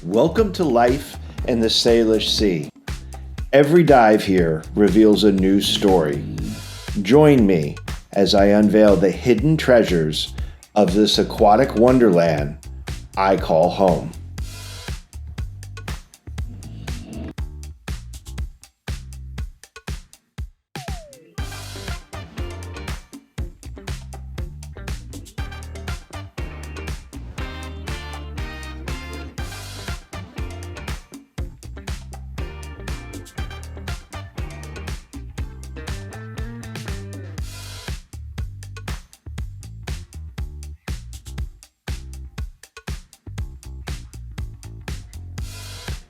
Welcome to life in the Salish Sea. Every dive here reveals a new story. Join me as I unveil the hidden treasures of this aquatic wonderland I call home.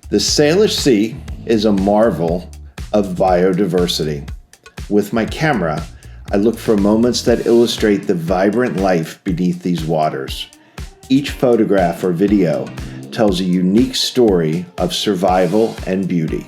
The Salish Sea is a marvel of biodiversity. With my camera, I look for moments that illustrate the vibrant life beneath these waters. Each photograph or video tells a unique story of survival and beauty.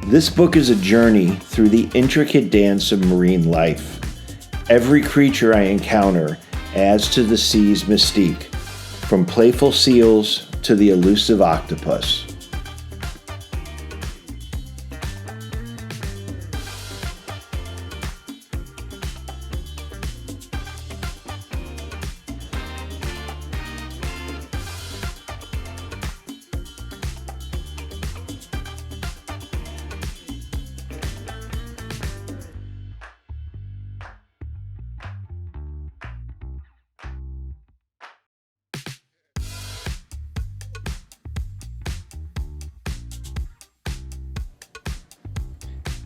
This book is a journey through the intricate dance of marine life. Every creature I encounter adds to the sea's mystique, from playful seals to the elusive octopus.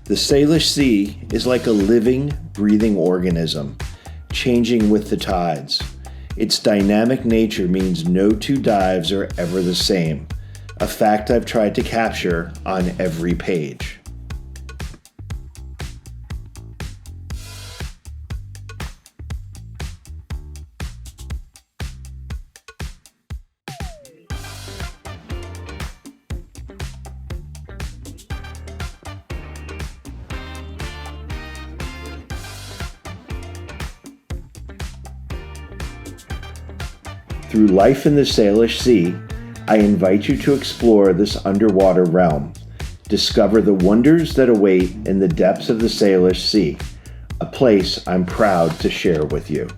The Salish Sea is like a living, breathing organism, changing with the tides. Its dynamic nature means no two dives are ever the same, a fact I've tried to capture on every page. Through life in the Salish Sea, I invite you to explore this underwater realm. Discover the wonders that await in the depths of the Salish Sea, a place I'm proud to share with you.